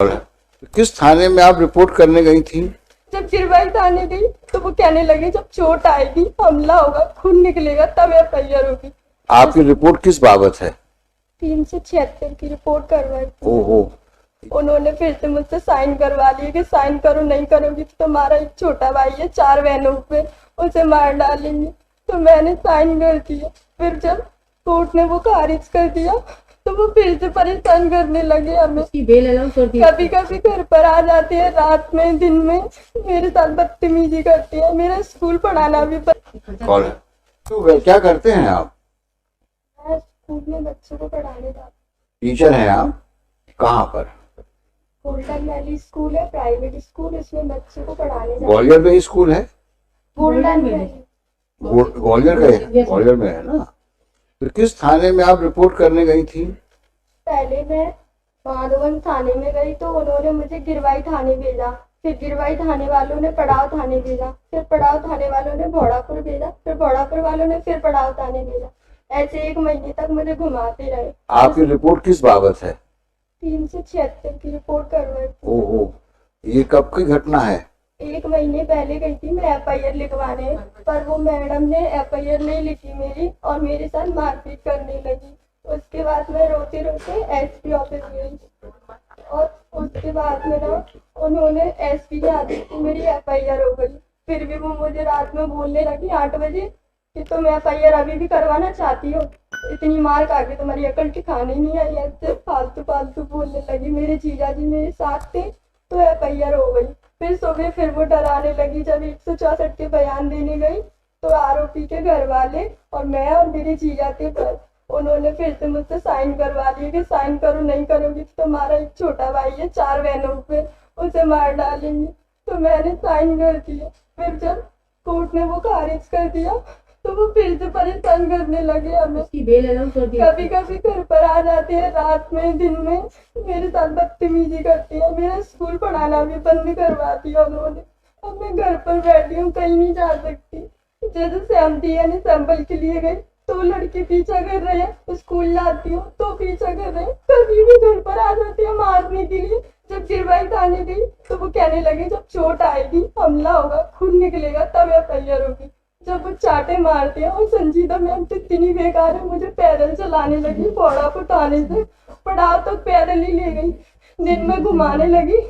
किस थाने में आप रिपोर्ट करने गई थी? जब गिरवाई थाने गई तो वो कहने लगे जब चोट आएगी, हमला होगा, खून निकलेगा तब एफआईआर होगी। आपकी रिपोर्ट किस बाबत है? 376 की रिपोर्ट करवाई। ओहो। उन्होंने फिर से मुझसे साइन करवा लिए कि साइन करो, नहीं करोगी तो तुम्हारा एक छोटा भाई है 4 बहनों पे, उसे मार डालेंगे। तो मैंने साइन कर दिया। फिर जब कोर्ट ने वो खारिज कर दिया तो वो फिर से परेशान करने लगे हमें। कभी कभी घर पर आ जाते हैं रात में, दिन में मेरे साथ बदतमीजी करते हैं। मेरा स्कूल पढ़ाना भी कौन है? तो क्या करते हैं आप? मैं स्कूल में बच्चों को पढ़ाने जाती हूँ। टीचर हैं आप? कहाँ पर? गोल्डन वैली स्कूल है, प्राइवेट स्कूल, इसमें बच्चों को पढ़ाने जाती हूँ। ग्वालियर में ही स्कूल है? गोल्डन वैली ग्वालियर में है ना? तो किस थाने में आप रिपोर्ट करने गई थी? पहले मैं माधवन थाने में गई तो उन्होंने मुझे गिरवाई थाने भेजा। फिर गिरवाई थाने वालों ने पड़ाव थाने भेजा। फिर पड़ाव थाने वालों ने भोड़ापुर भेजा। फिर भोड़ापुर वालों ने फिर पड़ाव थाने भेजा। ऐसे 1 महीने तक मुझे घुमाते रहे। आपकी रिपोर्ट किस बाबत है? 376 की रिपोर्ट करवाई। ओहो, ये कब की घटना है? 1 महीने पहले गई थी मैं एफआईआर लिखवाने, पर वो मैडम ने एफआईआर नहीं लिखी मेरी और मेरे साथ मारपीट करने लगी। उसके बाद मैं रोते रोते एसपी ऑफिस गई और उसके बाद में ना उन्होंने एसपी के आदेश से मेरी एफआईआर हो गई। फिर भी वो मुझे रात में बोलने लगी 8 बजे कि तुम एफआईआर अभी भी करवाना चाहती हो, इतनी मार खा के तुम्हारी अकल ठिकाने नहीं आई। ऐसे फालतू फालतू बोलने लगी। मेरे जीजा जी मेरे साथ थे तो एफआईआर हो गई। फिर सुबह फिर वो डराने लगी। जब 164 के बयान देने गई तो आरोपी के घर वाले और मैं और मेरे जीजा थे पर उन्होंने फिर से मुझसे साइन करवा लिए कि साइन करो, नहीं करोगी तो तुम्हारा एक छोटा भाई है 4 बहनों पे, उसे मार डालेंगे। तो मैंने साइन कर दिया। फिर जब कोर्ट ने वो खारिज कर दिया तो वो फिर से परेशान करने लगे हमें। कभी कभी घर पर आ जाते हैं रात में, दिन में मेरे साथ बदतमीजी करते हैं। मेरा स्कूल पढ़ाना भी बंद करवा दिया उन्होंने। अब मैं घर पर बैठी हूँ, कहीं नहीं जा सकती। जैसे सहमति यानी सैंपल के लिए गई तो लड़के पीछा कर रहे हैं, स्कूल जाती हूँ तो पीछा कर रहे हैं। कभी भी घर पर आ जाते हैं मारने के लिए। जब गिरवाई थाने गई तो वो कहने लगे जब चोट आएगी, हमला होगा, खून निकलेगा तब एफआईआर होगी। जब वो चाटे मारते हैं और संजीदा मैम तो इतनी बेकार है, मुझे पैदल चलाने लगी। भोड़ापुर थाने से पड़ाव तक पैदल ही ले गई। दिन में घुमाने लगी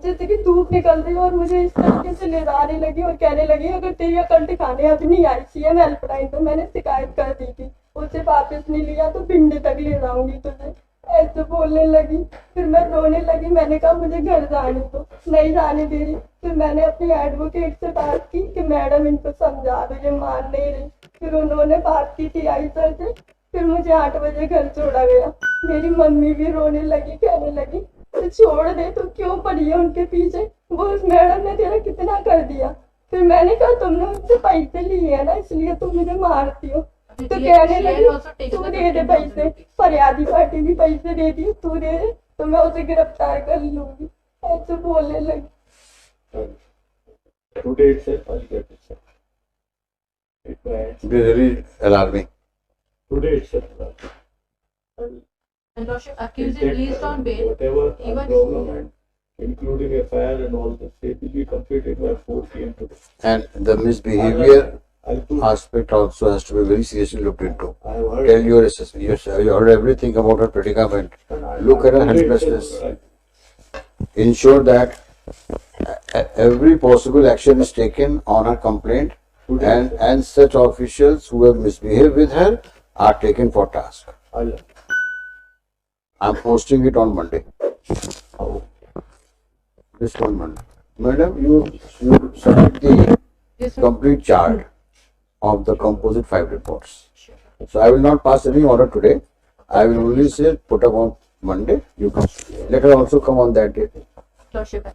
जैसे कि धूप निकल रही और मुझे इस तरीके से ले जाने लगी और कहने लगी अगर तेरी अकल ठिकाने अब नहीं आई सीएम हेल्पलाइन तो मैंने शिकायत कर दी थी, उसे वापस नहीं लिया तो भिंडी तक ले जाऊंगी तुझे, ऐसे बोलने लगी। फिर मैं रोने लगी। मैंने कहा मुझे घर जाने दो, नहीं जाने दे रही। फिर मैंने अपनी एडवोकेट से बात की कि मैडम इनको समझा दो, ये मान नहीं रही। फिर उन्होंने बात की टीआई सर से। फिर मुझे 8 बजे घर छोड़ा गया। मेरी मम्मी भी रोने लगी, कहने लगी तो छोड़ दे, तो क्यों पड़ी है उनके पीछे, वो उस मैडम ने तेरा कितना कर दिया। फिर मैंने कहा तुमने मुझसे पैसे लिए है ना इसलिए तुम मुझे मारती हो। तो कहने लगी तू दे दे पैसे, फरियादी पार्टी भी पैसे दे दी, तू दे दे तो मैं उसे गिरफ्तार कर लूंगी, ऐसे बोलने लगी। Very alarming. Today itself. And Lordship, accused released on bail. Whatever Even government, including FIR and all this, it will be completed by 4 p.m. today. And the misbehavior I'll put, aspect also has to be very seriously looked into. I have heard, Tell your assessment. You heard everything about her predicament. Look at her helplessness. Ensure that every possible action is taken on her complaint, and such officials who have misbehaved with her are taken for task. I'm posting it on Monday. This one Monday. Madam, you submit the complete chart of the composite 5 reports. So I will not pass any order today. I will only say put up on Monday. You come. Let her also come on that day. Lordship.